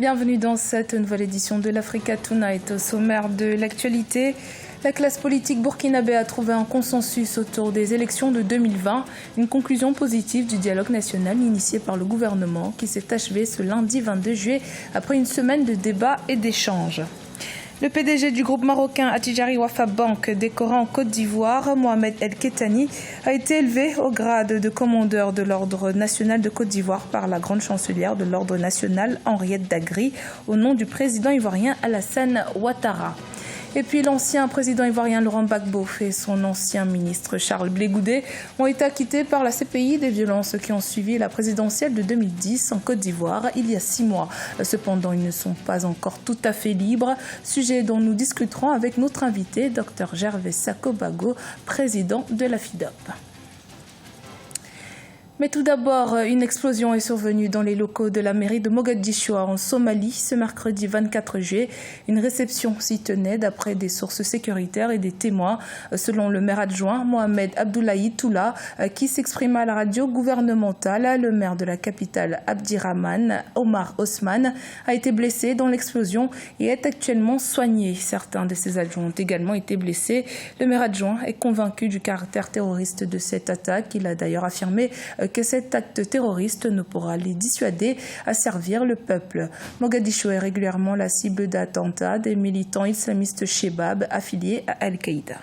Bienvenue dans cette nouvelle édition de l'Africa Tonight. Au sommaire de l'actualité, la classe politique burkinabé a trouvé un consensus autour des élections de 2020, une conclusion positive du dialogue national initié par le gouvernement qui s'est achevé ce lundi 22 juillet après une semaine de débats et d'échanges. Le PDG du groupe marocain Attijari Wafa Bank, décoré en Côte d'Ivoire, Mohamed El Kettani, a été élevé au grade de commandeur de l'Ordre national de Côte d'Ivoire par la grande chancelière de l'Ordre national, Henriette Dagri, au nom du président ivoirien Alassane Ouattara. Et puis l'ancien président ivoirien Laurent Gbagbo et son ancien ministre Charles Blé Goudé ont été acquittés par la CPI des violences qui ont suivi la présidentielle de 2010 en Côte d'Ivoire il y a 6 mois. Cependant, ils ne sont pas encore tout à fait libres, sujet dont nous discuterons avec notre invité, Dr Gervais Sakobago, président de la FIDOP. Mais tout d'abord, une explosion est survenue dans les locaux de la mairie de Mogadiscio en Somalie ce mercredi 24 juillet. Une réception s'y tenait d'après des sources sécuritaires et des témoins. Selon le maire adjoint Mohamed Abdoulaye Toula, qui s'exprima à la radio gouvernementale, le maire de la capitale Abdirahman, Omar Osman, a été blessé dans l'explosion et est actuellement soigné. Certains de ses adjoints ont également été blessés. Le maire adjoint est convaincu du caractère terroriste de cette attaque. Il a d'ailleurs affirmé que cet acte terroriste ne pourra les dissuader à servir le peuple. Mogadiscio est régulièrement la cible d'attentats des militants islamistes Chebab affiliés à Al-Qaïda.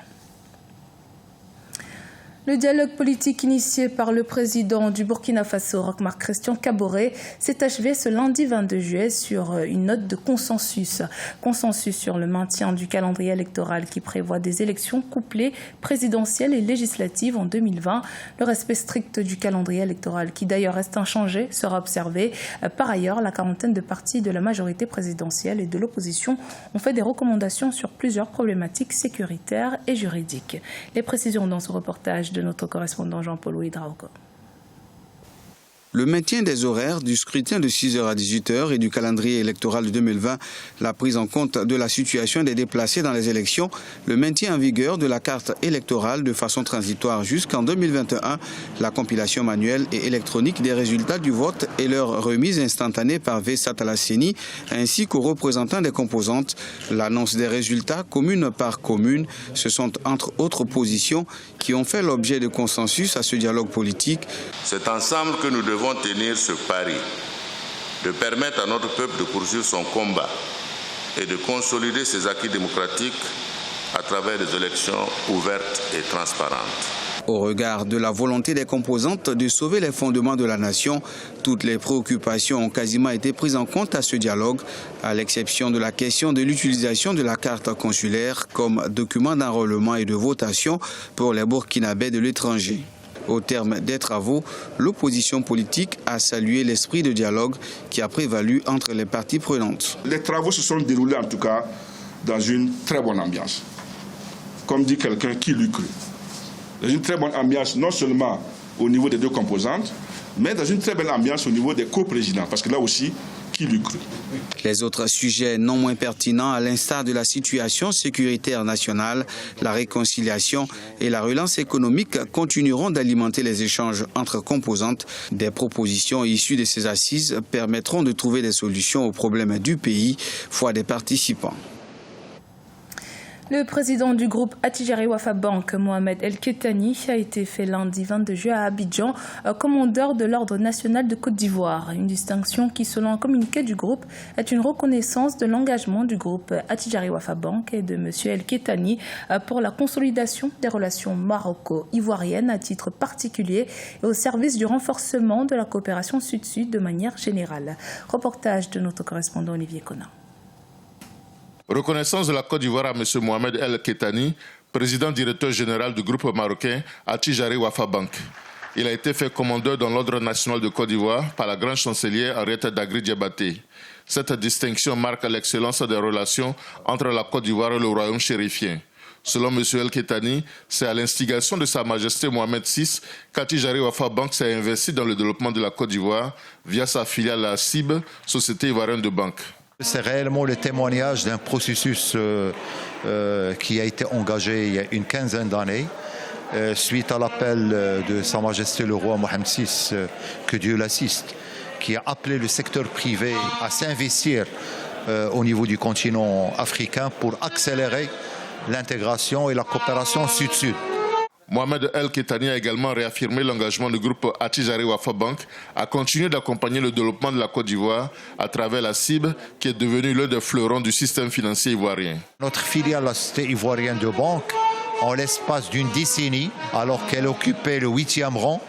Le dialogue politique initié par le président du Burkina Faso, Roch-Marc Christian Kaboré, s'est achevé ce lundi 22 juillet sur une note de consensus. Consensus sur le maintien du calendrier électoral qui prévoit des élections couplées présidentielles et législatives en 2020. Le respect strict du calendrier électoral, qui d'ailleurs reste inchangé, sera observé. Par ailleurs, la quarantaine de partis de la majorité présidentielle et de l'opposition ont fait des recommandations sur plusieurs problématiques sécuritaires et juridiques. Les précisions dans ce reportage de notre correspondant Jean-Paul Ouidraogo. Le maintien des horaires du scrutin de 6h à 18h et du calendrier électoral de 2020, la prise en compte de la situation des déplacés dans les élections, le maintien en vigueur de la carte électorale de façon transitoire jusqu'en 2021, la compilation manuelle et électronique des résultats du vote et leur remise instantanée par Vessat Alasseni, ainsi qu'aux représentants des composantes, l'annonce des résultats commune par commune, ce sont entre autres positions qui ont fait l'objet de consensus à ce dialogue politique. C'est ensemble que nous devons tenir ce pari de permettre à notre peuple de poursuivre son combat et de consolider ses acquis démocratiques à travers des élections ouvertes et transparentes. Au regard de la volonté des composantes de sauver les fondements de la nation, toutes les préoccupations ont quasiment été prises en compte à ce dialogue, à l'exception de la question de l'utilisation de la carte consulaire comme document d'enrôlement et de votation pour les Burkinabés de l'étranger. Au terme des travaux, l'opposition politique a salué l'esprit de dialogue qui a prévalu entre les parties prenantes. Les travaux se sont déroulés en tout cas dans une très bonne ambiance. Comme dit quelqu'un qui l'eût cru. Dans une très bonne ambiance non seulement au niveau des deux composantes, mais dans une très belle ambiance au niveau des coprésidents. Parce que là aussi, qui l'eût cru. Les autres sujets non moins pertinents, à l'instar de la situation sécuritaire nationale, la réconciliation et la relance économique, continueront d'alimenter les échanges entre composantes. Des propositions issues de ces assises permettront de trouver des solutions aux problèmes du pays, foi des participants. Le président du groupe Attijari Wafa Bank, Mohamed El Kettani, a été fait lundi 22 juillet à Abidjan, commandeur de l'Ordre national de Côte d'Ivoire. Une distinction qui, selon un communiqué du groupe, est une reconnaissance de l'engagement du groupe Attijari Wafa Bank et de M. El Kettani pour la consolidation des relations maroco-ivoiriennes à titre particulier et au service du renforcement de la coopération sud-sud de manière générale. Reportage de notre correspondant Olivier Conin. Reconnaissance de la Côte d'Ivoire à M. Mohamed El Kettani, président directeur général du groupe marocain Attijari Wafa Bank. Il a été fait commandeur dans l'Ordre national de Côte d'Ivoire par la grande chancelière Henriette Dagri Diabaté. Cette distinction marque l'excellence des relations entre la Côte d'Ivoire et le royaume chérifien. Selon M. El Kettani, c'est à l'instigation de Sa Majesté Mohamed VI qu'Attijari Wafa Bank s'est investi dans le développement de la Côte d'Ivoire via sa filiale la CIB, Société ivoirienne de banque. C'est réellement le témoignage d'un processus qui a été engagé il y a une quinzaine d'années, suite à l'appel de Sa Majesté le roi Mohamed VI, que Dieu l'assiste, qui a appelé le secteur privé à s'investir au niveau du continent africain pour accélérer l'intégration et la coopération sud-sud. Mohamed El Kettani a également réaffirmé l'engagement du groupe Attijari Wafa Bank à continuer d'accompagner le développement de la Côte d'Ivoire à travers la CIB, qui est devenue l'un des fleurons du système financier ivoirien. Notre filiale, la Société ivoirienne de banque, en l'espace d'une décennie, alors qu'elle occupait le 8e rang,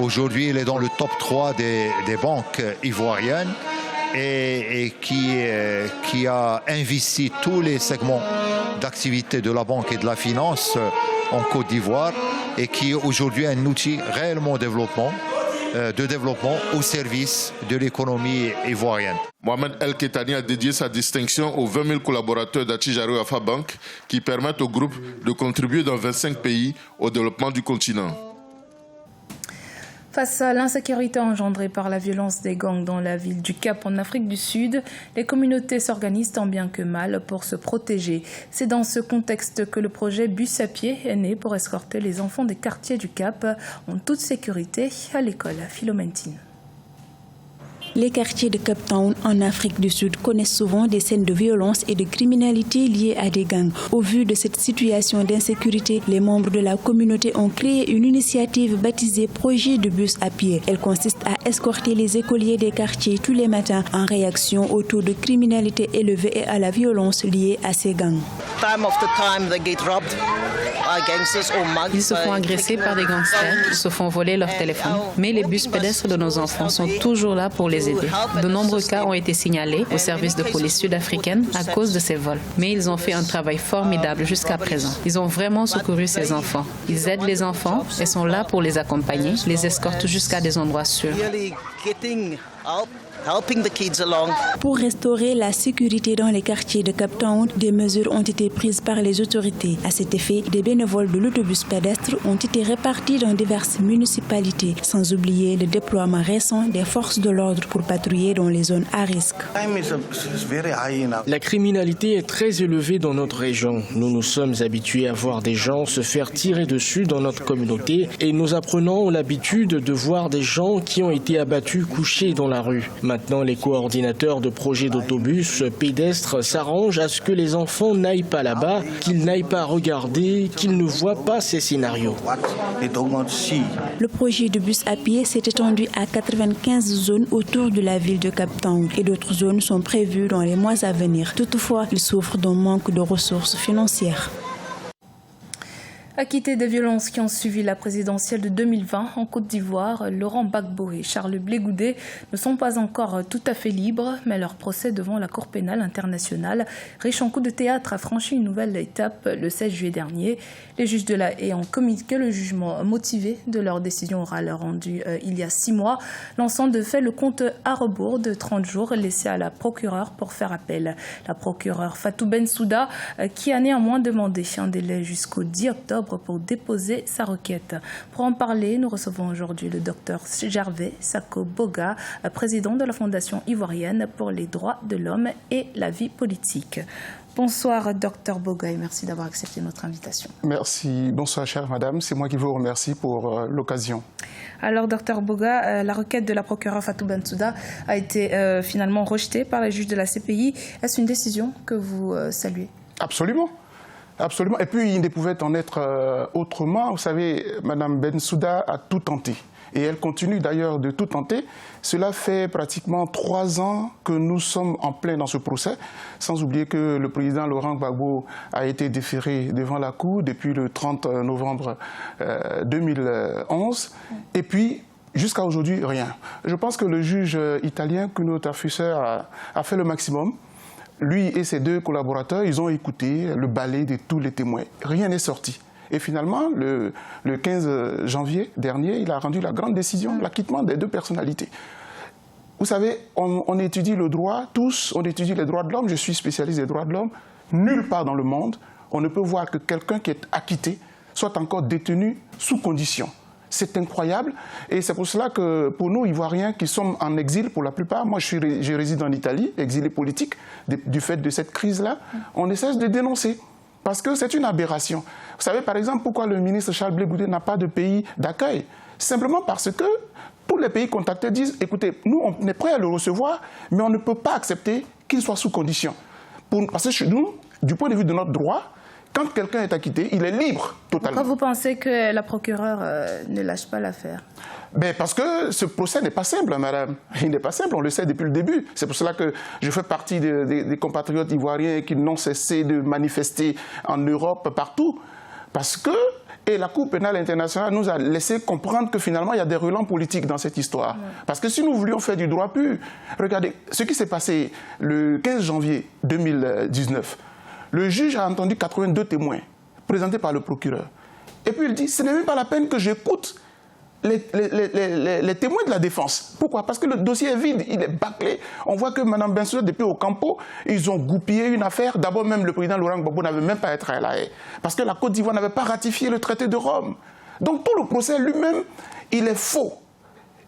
aujourd'hui elle est dans le top 3 des banques ivoiriennes et qui a investi tous les segments d'activité de la banque et de la finance en Côte d'Ivoire et qui est aujourd'hui un outil réellement de développement au service de l'économie ivoirienne. Mohamed El Kettani a dédié sa distinction aux 20 000 collaborateurs d'Attijari Wafa Bank qui permettent au groupe de contribuer dans 25 pays au développement du continent. Face à l'insécurité engendrée par la violence des gangs dans la ville du Cap en Afrique du Sud, les communautés s'organisent tant bien que mal pour se protéger. C'est dans ce contexte que le projet Bus à pied est né pour escorter les enfants des quartiers du Cap en toute sécurité à l'école Philomentine. Les quartiers de Cape Town en Afrique du Sud connaissent souvent des scènes de violence et de criminalité liées à des gangs. Au vu de cette situation d'insécurité, les membres de la communauté ont créé une initiative baptisée Projet de bus à pied. Elle consiste à escorter les écoliers des quartiers tous les matins en réaction au taux de criminalité élevé et à la violence liée à ces gangs. Ils se font agresser par des gangsters, ils se font voler leur téléphone, mais les bus pédestres de nos enfants sont toujours là pour les aider. De nombreux cas ont été signalés au service de police sud-africaine à cause de ces vols. Mais ils ont fait un travail formidable jusqu'à présent. Ils ont vraiment secouru ces enfants. Ils aident les enfants et sont là pour les accompagner, les escortent jusqu'à des endroits sûrs. Pour restaurer la sécurité dans les quartiers de Cape Town, des mesures ont été prises par les autorités. À cet effet, des bénévoles de l'autobus pédestre ont été répartis dans diverses municipalités, sans oublier le déploiement récent des forces de l'ordre pour patrouiller dans les zones à risque. La criminalité est très élevée dans notre région. Nous nous sommes habitués à voir des gens se faire tirer dessus dans notre communauté et nous apprenons l'habitude de voir des gens qui ont été abattus couchés dans la rue. Maintenant, les coordinateurs de projets d'autobus pédestres s'arrangent à ce que les enfants n'aillent pas là-bas, qu'ils n'aillent pas regarder, qu'ils ne voient pas ces scénarios. Le projet de bus à pied s'est étendu à 95 zones autour de la ville de Cape Town et d'autres zones sont prévues dans les mois à venir. Toutefois, il souffre d'un manque de ressources financières. Acquittés des violences qui ont suivi la présidentielle de 2020 en Côte d'Ivoire, Laurent Gbagbo et Charles Blé Goudé ne sont pas encore tout à fait libres, mais leur procès devant la Cour pénale internationale, riche en coups de théâtre, a franchi une nouvelle étape le 16 juillet dernier. Les juges de la Haye ont communiqué le jugement motivé de leur décision orale rendue il y a 6 mois, lançant de fait le compte à rebours de 30 jours laissés à la procureure pour faire appel. La procureure Fatou Bensouda, qui a néanmoins demandé un délai jusqu'au 10 octobre pour déposer sa requête. Pour en parler, nous recevons aujourd'hui le docteur Gervais Sako Boga, président de la Fondation ivoirienne pour les droits de l'homme et la vie politique. Bonsoir docteur Boga et merci d'avoir accepté notre invitation. Merci, bonsoir chère madame, c'est moi qui vous remercie pour l'occasion. Alors docteur Boga, la requête de la procureure Fatou Bensouda a été finalement rejetée par les juges de la CPI. Est-ce une décision que vous saluez? Absolument. Absolument. Et puis, il ne pouvait en être autrement. Vous savez, Mme Bensouda a tout tenté. Et elle continue d'ailleurs de tout tenter. Cela fait pratiquement 3 ans que nous sommes en plein dans ce procès. Sans oublier que le président Laurent Gbagbo a été déféré devant la Cour depuis le 30 novembre 2011. Et puis, jusqu'à aujourd'hui, rien. Je pense que le juge italien, Cuno Tarfusser, a fait le maximum. Lui et ses 2 collaborateurs, ils ont écouté le balai de tous les témoins. Rien n'est sorti. Et finalement, le 15 janvier dernier, il a rendu la grande décision, l'acquittement des 2 personnalités. Vous savez, on étudie le droit, tous, on étudie les droits de l'homme. Je suis spécialiste des droits de l'homme. Nulle part dans le monde, on ne peut voir que quelqu'un qui est acquitté soit encore détenu sous condition. C'est incroyable et c'est pour cela que pour nous, Ivoiriens qui sommes en exil pour la plupart, moi je réside en Italie, exilé politique, du fait de cette crise-là, on ne cesse de dénoncer parce que c'est une aberration. Vous savez par exemple pourquoi le ministre Charles Blé Goudé n'a pas de pays d'accueil? Simplement parce que tous les pays contactés disent, écoutez, nous, on est prêt à le recevoir, mais on ne peut pas accepter qu'il soit sous condition. Parce que chez nous, du point de vue de notre droit, quand quelqu'un est acquitté, il est libre totalement. Pourquoi vous pensez que la procureure ne lâche pas l'affaire? Parce que ce procès n'est pas simple, madame. Il n'est pas simple, on le sait depuis le début. C'est pour cela que je fais partie des compatriotes ivoiriens qui n'ont cessé de manifester en Europe, partout. Parce que la Cour pénale internationale nous a laissé comprendre que finalement, il y a des relents politiques dans cette histoire. Parce que si nous voulions faire du droit pur, regardez, ce qui s'est passé le 15 janvier 2019, le juge a entendu 82 témoins présentés par le procureur. Et puis il dit, ce n'est même pas la peine que j'écoute les témoins de la défense. Pourquoi? Parce que le dossier est vide, il est bâclé. On voit que Mme Bensouda, depuis Ocampo, ils ont goupillé une affaire. D'abord, même le président Laurent Gbagbo n'avait même pas à être à La Haye. Parce que la Côte d'Ivoire n'avait pas ratifié le traité de Rome. Donc tout le procès lui-même, il est faux.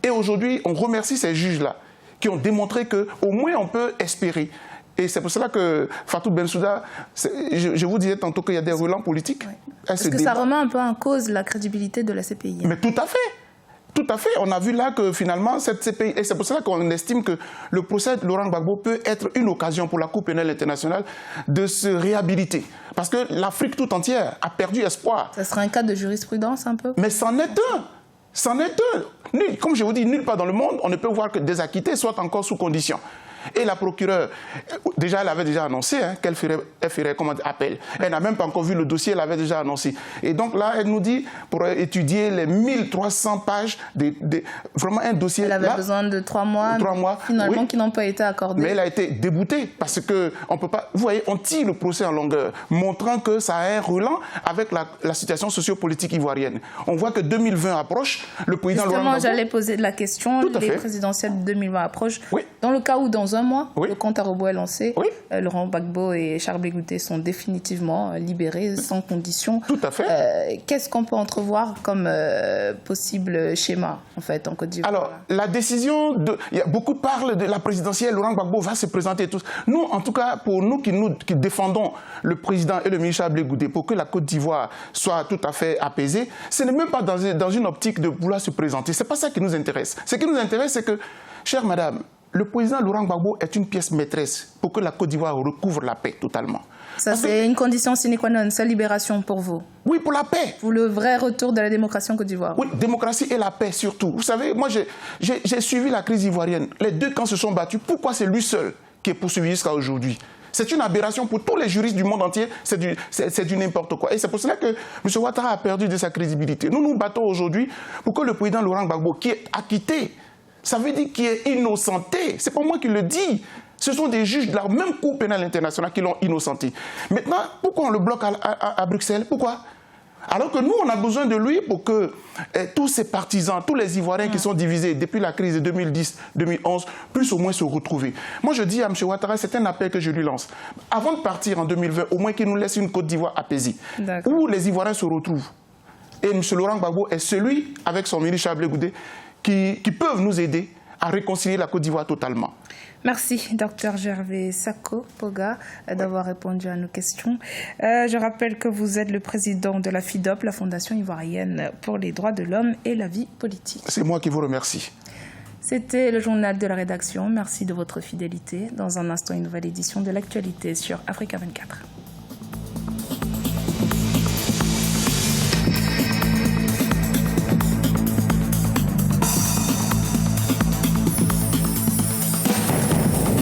Et aujourd'hui, on remercie ces juges-là qui ont démontré qu'au moins on peut espérer. Et c'est pour cela que Fatou Bensouda, je vous disais tantôt qu'il y a des relents politiques. Oui. Est-ce que ça remet un peu en cause la crédibilité de la CPI? Mais tout à fait. Tout à fait. On a vu là que finalement, cette CPI, et c'est pour cela qu'on estime que le procès de Laurent Gbagbo peut être une occasion pour la Cour pénale internationale de se réhabiliter. Parce que l'Afrique tout entière a perdu espoir. Ça sera un cas de jurisprudence un peu? Mais c'en est un. C'en est un. Comme je vous dis, nulle part dans le monde, on ne peut voir que des acquittés soient encore sous condition. Et la procureure, déjà, elle avait déjà annoncé qu'elle ferait appel. Elle n'a même pas encore vu le dossier, elle l'avait déjà annoncé. Et donc là, elle nous dit, pour étudier les 1300 pages, vraiment un dossier. Elle avait besoin de 3 mois, finalement, oui, qui n'ont pas été accordés. Mais elle a été déboutée parce que on peut pas. Vous voyez, on tire le procès en longueur, montrant que ça a un relent avec la situation sociopolitique ivoirienne. On voit que 2020 approche, le président Laurent Gbagbo... j'allais poser la question, les présidentielles de 2020 approchent. Oui. Dans le cas où, dans un mois, oui, le compte à rebours est lancé, oui, Laurent Gbagbo et Charles Blé Goutté sont définitivement libérés sans condition. Tout à fait. Qu'est-ce qu'on peut entrevoir comme possible schéma, en fait, en Côte d'Ivoire? Alors, la décision beaucoup parlent de la présidentielle, Laurent Gbagbo va se présenter tous. Nous, en tout cas, pour nous qui défendons le président et le ministre Charles Blé Goutté pour que la Côte d'Ivoire soit tout à fait apaisée, ce n'est même pas dans une optique de vouloir se présenter. Ce n'est pas ça qui nous intéresse. Ce qui nous intéresse, c'est que, chère madame, le président Laurent Gbagbo est une pièce maîtresse pour que la Côte d'Ivoire recouvre la paix totalement. Ça, c'est une condition sine qua non, sa libération pour vous? Oui, pour la paix. Pour le vrai retour de la démocratie en Côte d'Ivoire? Oui, démocratie et la paix surtout. Vous savez, moi, j'ai suivi la crise ivoirienne. Les deux camps se sont battus. Pourquoi c'est lui seul qui est poursuivi jusqu'à aujourd'hui? C'est une aberration pour tous les juristes du monde entier. C'est du n'importe quoi. Et c'est pour cela que M. Ouattara a perdu de sa crédibilité. Nous nous battons aujourd'hui pour que le président Laurent Gbagbo, qui est acquitté, ça veut dire qu'il est innocenté. Ce n'est pas moi qui le dis. Ce sont des juges de la même Cour pénale internationale qui l'ont innocenté. Maintenant, pourquoi on le bloque à Bruxelles? Pourquoi? Alors que nous, on a besoin de lui pour que tous ces partisans, tous les Ivoiriens qui sont divisés depuis la crise de 2010-2011 puissent au moins se retrouver. Moi, je dis à M. Ouattara, c'est un appel que je lui lance. Avant de partir en 2020, au moins qu'il nous laisse une Côte d'Ivoire apaisée, où les Ivoiriens se retrouvent. Et M. Laurent Gbagbo est celui, avec son ministre Charles Blé Goutté, qui peuvent nous aider à réconcilier la Côte d'Ivoire totalement. Merci, Dr Gervais Sako Poga, d'avoir répondu à nos questions. Je rappelle que vous êtes le président de la FIDOP, la Fondation ivoirienne pour les droits de l'homme et la vie politique. C'est moi qui vous remercie. C'était le journal de la rédaction. Merci de votre fidélité. Dans un instant, une nouvelle édition de l'actualité sur Africa 24.